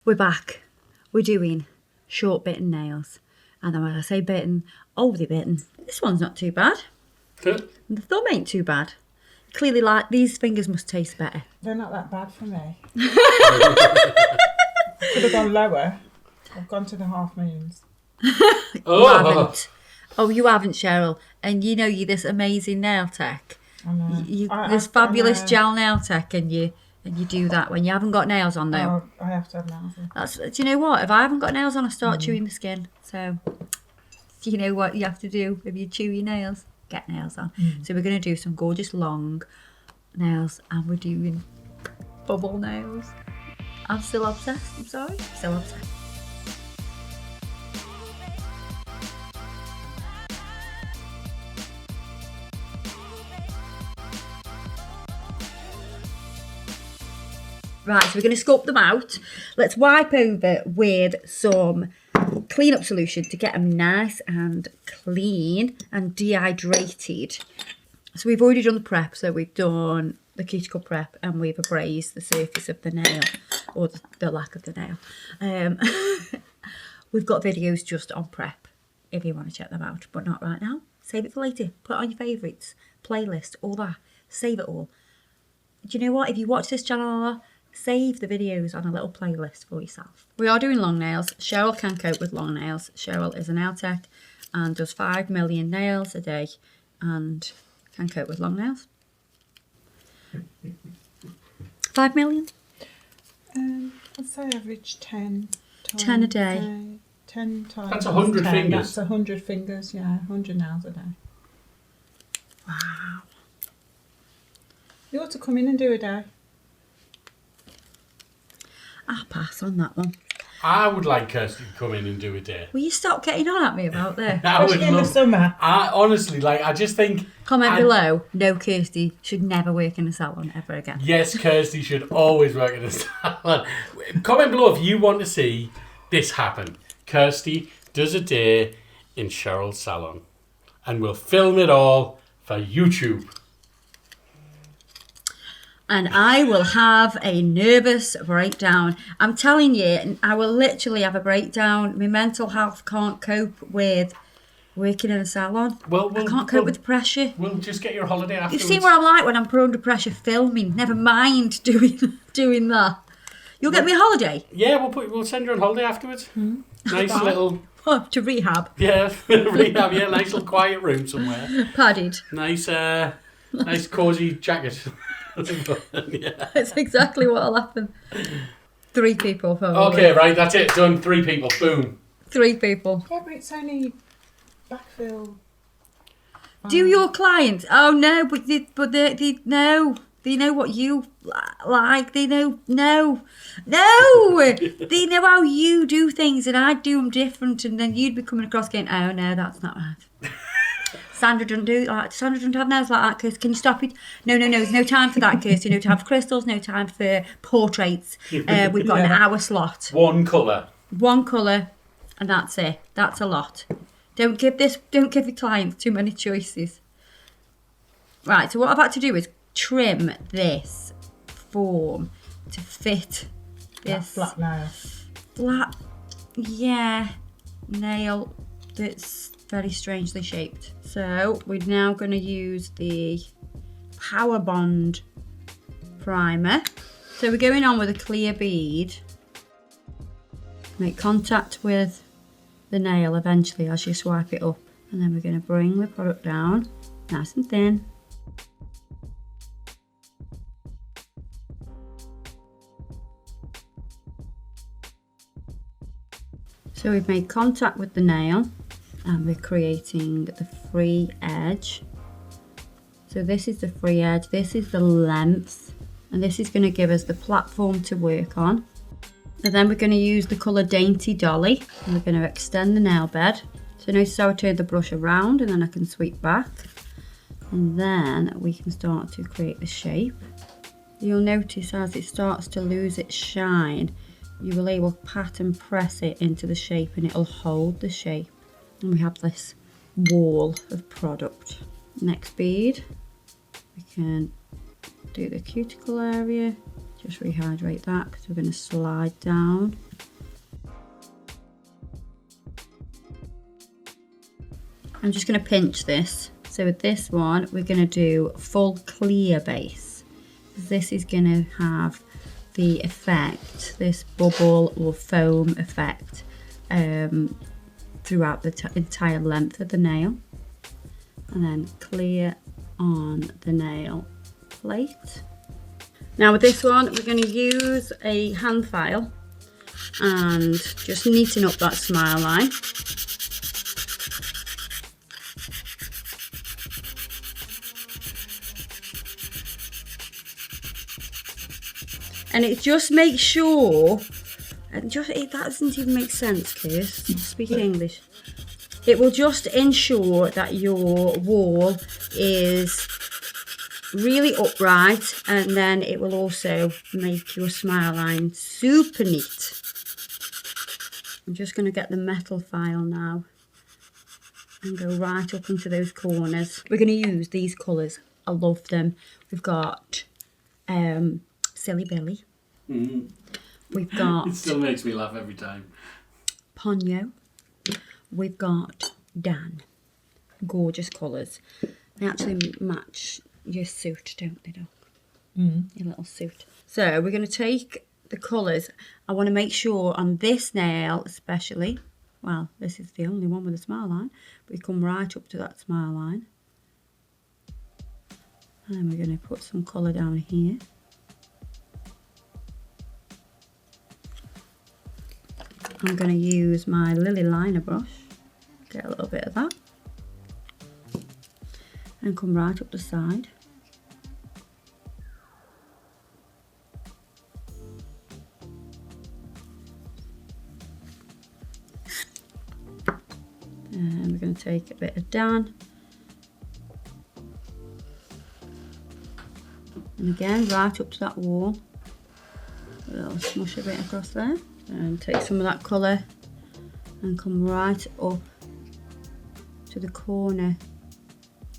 We're back. We're doing short bitten nails. And then when I say bitten, overly bitten. This one's not too bad. Good. And the thumb ain't too bad. Clearly, like, these fingers must taste better. They're not that bad for me. Could have gone lower. I've gone to the half moons. You haven't. Oh, you haven't, Cheryl. And you know you're this amazing nail tech. I know. This fabulous gel nail tech, and you do that when you haven't got nails on, though. Oh, I have to have nails on. Do you know what? If I haven't got nails on, I start chewing the skin. So, you know what you have to do if you chew your nails? Get nails on. So we're going to do some gorgeous long nails, and we're doing bubble nails. I'm still obsessed. I'm sorry. Still obsessed. Right, so we're going to sculpt them out. Let's wipe over with some clean-up solution to get them nice and clean and dehydrated. So we've already done the prep. So we've done the cuticle prep and we've abrased the surface of the nail, or the lack of the nail. We've got videos just on prep if you want to check them out, but not right now. Save it for later. Put it on your favourites, playlist, all that. Save it all. Do you know what? If you watch this channel, save the videos on a little playlist for yourself. We are doing long nails. Cheryl can cope with long nails. Cheryl is a nail tech and does 5 million nails a day and can cope with long nails. 5 million? I'd say average 10. 10 a day. 10 times. That's 100 10. fingers. That's 100 fingers, yeah. 100 nails a day. Wow. You ought to come in and do a day. I'll pass on that one. I would like Kirsty to come in and do a day. Will you stop getting on at me about this? I would Especially in the summer. Honestly, I just think... Comment below. No, Kirsty should never work in a salon ever again. Yes, Kirsty should always work in a salon. Comment below if you want to see this happen. Kirsty does a day in Cheryl's salon. And we'll film it all for YouTube. And I will have a nervous breakdown. I'm telling you, I will literally have a breakdown. My mental health can't cope with working in a salon. I can't cope with the pressure. We'll just get your holiday afterwards. You've seen what I'm like when I'm put under pressure filming. Never mind doing that. You'll get me a holiday? Yeah, we'll send you on holiday afterwards. Nice little... To rehab. Yeah, rehab, yeah. Nice little quiet room somewhere. Padded. Nice cosy jacket. Yeah. That's exactly what'll happen. 3 people. Probably. Okay, right, that's it. Done. 3 people. Boom. 3 people. Yeah, but it's only backfill. Do your clients? Oh no, but they know. They know what you like. They know. No. They know how you do things, and I do them different. And then you'd be coming across going, "Oh no, that's not right." Sandra doesn't do like. Sandra doesn't have nails like that, Kirsty. Can you stop it? No. There's no time for that, Kirsty. No time for crystals. No time for portraits. We've got an hour slot. One colour, and that's it. That's a lot. Don't give your clients too many choices. Right. So what I've had to do is trim this form to fit this flat nail. Flat, yeah, nail that's very strangely shaped. So we're now going to use the Power Bond primer. So we're going on with a clear bead. Make contact with the nail eventually as you swipe it up, and then we're going to bring the product down nice and thin. So we've made contact with the nail and we're creating the free edge. So this is the free edge, this is the length, and this is going to give us the platform to work on. And then we're going to use the colour Dainty Dolly, and we're going to extend the nail bed. So notice how I turn the brush around and then I can sweep back. And then we can start to create the shape. You'll notice as it starts to lose its shine, you will able to pat and press it into the shape and it'll hold the shape. And we have this wall of product. Next bead, we can do the cuticle area, just rehydrate that because we're going to slide down. I'm just going to pinch this. So with this one, we're going to do full clear base. This is going to have the effect, this bubble or foam effect, throughout the entire length of the nail. And then clear on the nail plate. Now with this one, we're going to use a hand file and just neaten up that smile line. And it just makes sure, and that doesn't even make sense, Kirsty, speak English. It will just ensure that your wall is really upright, and then it will also make your smile line super neat. I'm just going to get the metal file now and go right up into those corners. We're going to use these colours. I love them. We've got Silly Billy. We've got... It still makes me laugh every time. Ponyo. We've got Dan. Gorgeous colours. They actually match your suit, don't they, Doc? Your little suit. So we're going to take the colours. I want to make sure on this nail especially, well, this is the only one with a smile line, but we come right up to that smile line. And then we're going to put some colour down here. I'm going to use my Lily liner brush, get a little bit of that, and come right up the side. And we're going to take a bit of Dan. And again, right up to that wall. A little smush a bit across there. And take some of that colour and come right up to the corner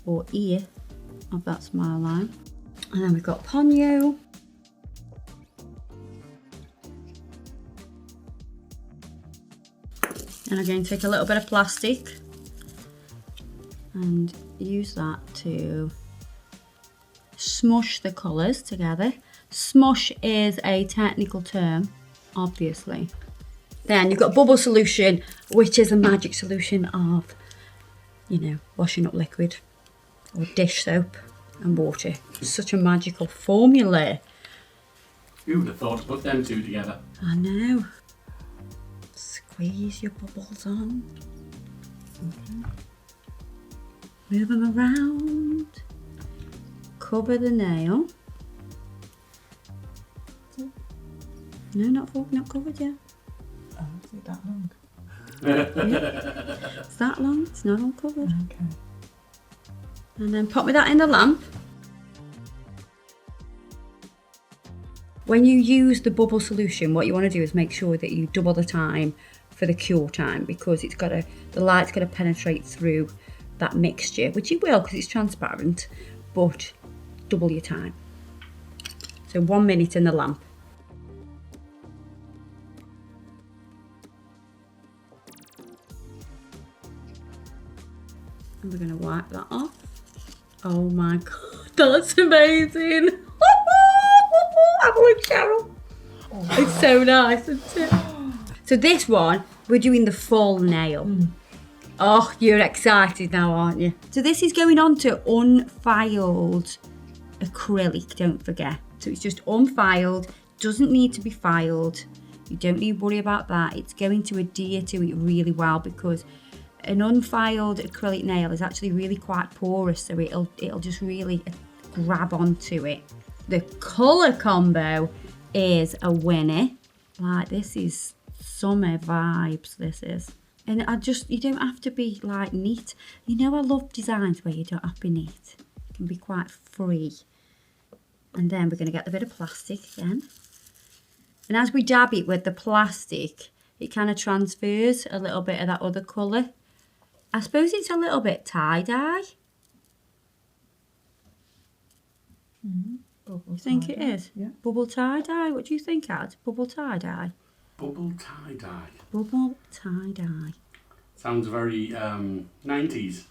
or ear of that smile line. And then we've got Ponyo. And again, take a little bit of plastic and use that to smush the colours together. Smush is a technical term, obviously. Then you've got bubble solution, which is a magic solution of, you know, washing up liquid or dish soap and water. It's such a magical formula. Who would have thought to put them two together? I know. Squeeze your bubbles on. Move them around. Cover the nail. No, not covered yet. Oh, is it that long? Yeah. It's that long, it's not all covered. Okay. And then pop me that in the lamp. When you use the bubble solution, what you want to do is make sure that you double the time for the cure time, because it's got to, the light's got to penetrate through that mixture, which it will because it's transparent, but double your time. So 1 minute in the lamp. And we're going to wipe that off. Oh my god, that's amazing. Have a look, Cheryl. Oh, it's so nice, isn't it? So this one, we're doing the full nail. Oh, you're excited now, aren't you? So this is going on to unfiled acrylic, don't forget. So it's just unfiled, doesn't need to be filed. You don't need to worry about that. It's going to adhere to it really well, because an unfiled acrylic nail is actually really quite porous, so it'll just really grab onto it. The colour combo is a winner. Like, this is summer vibes, this is. And you don't have to be like neat. You know, I love designs where you don't have to be neat. You can be quite free. And then we're going to get the bit of plastic again. And as we dab it with the plastic, it kind of transfers a little bit of that other colour. I suppose it's a little bit tie-dye. You think it is? Yeah. Bubble tie-dye? What do you think, Ad? Bubble tie-dye? Bubble tie-dye. Bubble tie-dye. Sounds very 90s.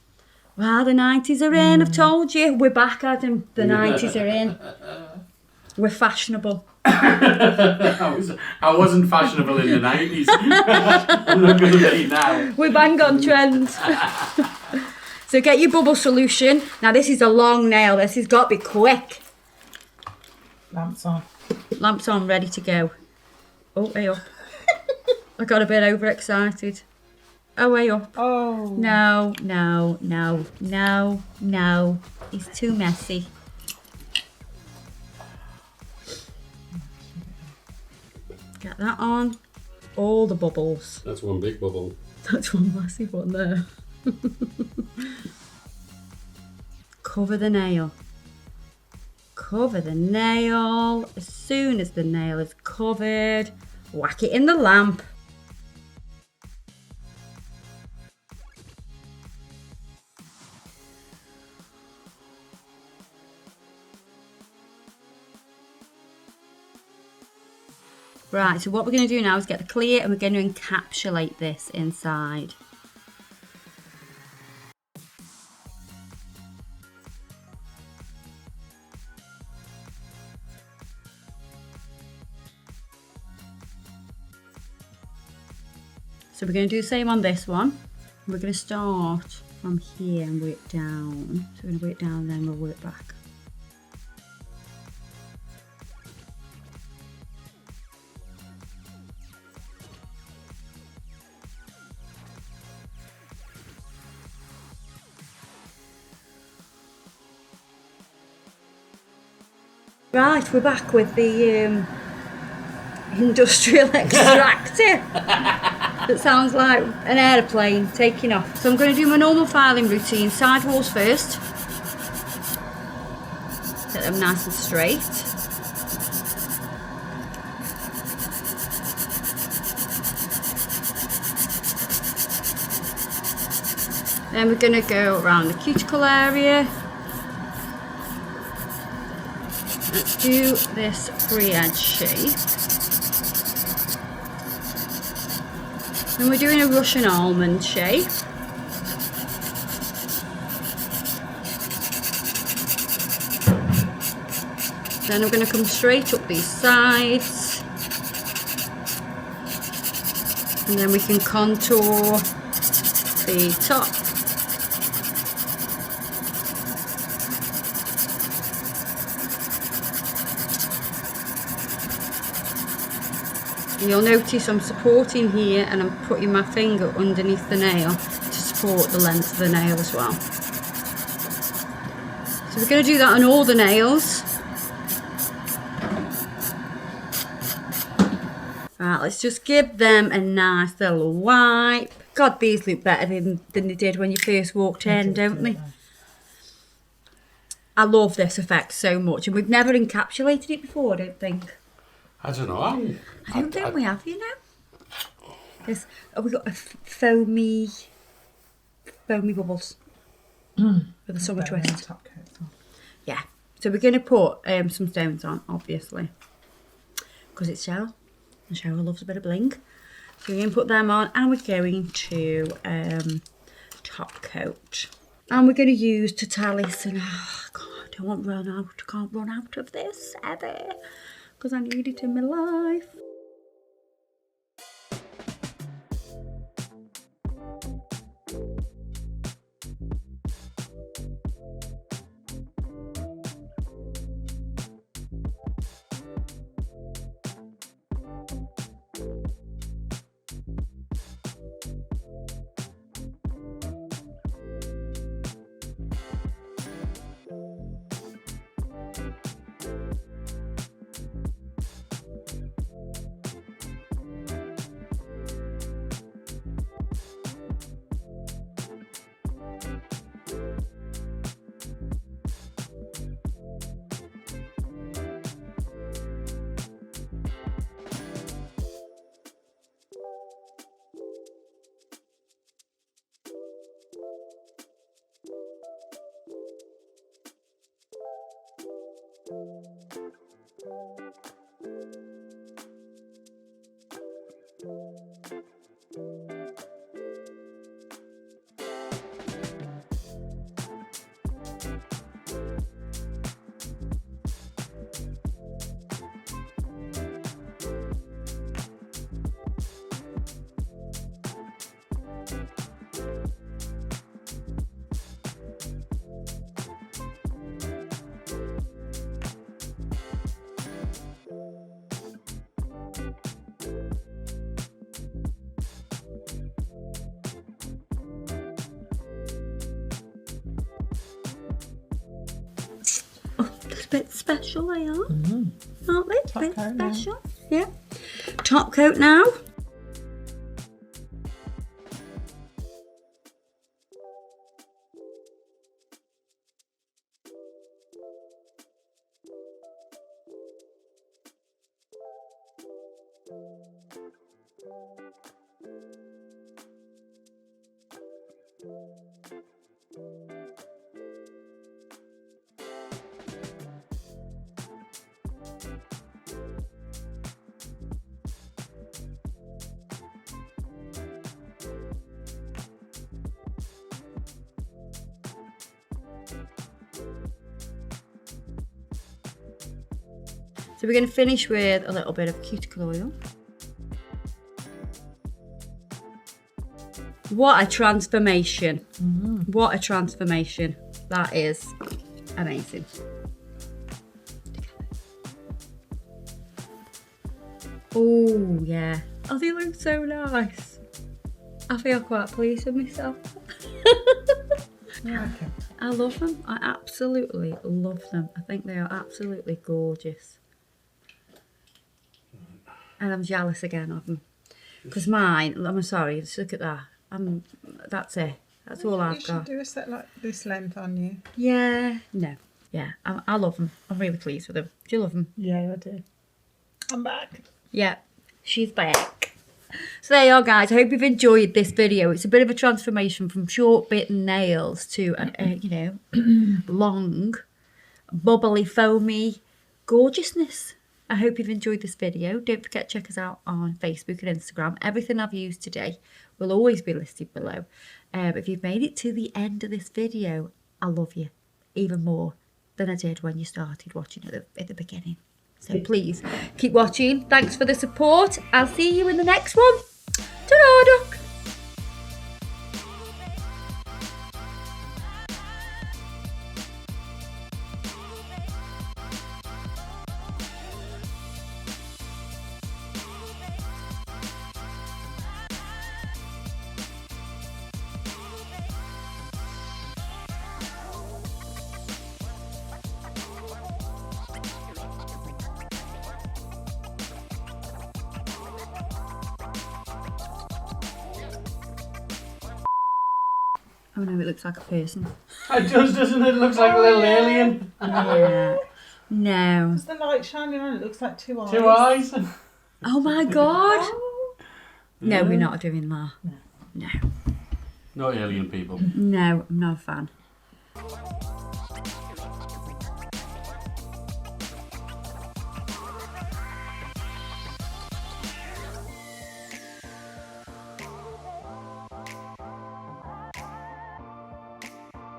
Well, the 90s are in, I've told you. We're back, Adam. The 90s are in. We're fashionable. I wasn't fashionable in the 90s. I'm not going to be now. We're bang on trend. So get your bubble solution. Now this is a long nail. This has got to be quick. Lamps on. Lamps on, ready to go. Oh, way up. I got a bit overexcited. Oh, way up. Oh. No, no, no, no, no. It's too messy. Get that on. All the bubbles. That's one big bubble. That's one massive one there. Cover the nail. Cover the nail. As soon as the nail is covered, whack it in the lamp. Right, so what we're going to do now is get the clear and we're going to encapsulate this inside. So we're going to do the same on this one. We're going to start from here and work down. So we're going to work down and then we'll work back. Right, we're back with the industrial extractor. That sounds like an aeroplane taking off. So I'm going to do my normal filing routine. Side walls first. Get them nice and straight. Then we're going to go around the cuticle area. Let's do this free edge shape. And we're doing a Russian almond shape. Then I'm going to come straight up these sides. And then we can contour the top. You'll notice I'm supporting here and I'm putting my finger underneath the nail to support the length of the nail as well. So we're going to do that on all the nails. Right, let's just give them a nice little wipe. God, these look better than they did when you first walked in, don't they? I love this effect so much, and we've never encapsulated it before, I don't think. I don't know. I don't think we have, you know. There's, oh, we've got a foamy bubbles with a summer twist. Top coat. Yeah. So we're going to put some stones on, obviously, because it's Cheryl, and Cheryl loves a bit of bling. So we're going to put them on, and we're going to top coat, and we're going to use Totalis. And oh God, I can't run out of this ever. Because I need it in my life. Bit special they are. Aren't they? Top Bit coat now. special. Yeah. Top coat now. So we're going to finish with a little bit of cuticle oil. What a transformation. What a transformation. That is amazing. Oh, yeah. Oh, they look so nice. I feel quite pleased with myself. Yeah, okay. I love them. I absolutely love them. I think they are absolutely gorgeous. And I'm jealous again of them. Because mine, I'm sorry, just look at that. That's it. That's all I've You got. should do a set like this length on you. Yeah. No. Yeah. I love them. I'm really pleased with them. Do you love them? Yeah, I do. I'm back. Yeah. She's back. So there you are, guys. I hope you've enjoyed this video. It's a bit of a transformation from short bitten nails to, long, bubbly, foamy gorgeousness. I hope you've enjoyed this video. Don't forget to check us out on Facebook and Instagram. Everything I've used today will always be listed below. If you've made it to the end of this video, I love you even more than I did when you started watching at the beginning. So please keep watching. Thanks for the support. I'll see you in the next one. Ta-da, duck. Oh no, it looks like a person. It does, doesn't it? It looks like a little alien. Yeah. No. As the light shining on it, looks like two eyes. Two eyes. Oh my god. Oh. No, we're not doing that. No. Not alien people. No, I'm not a fan.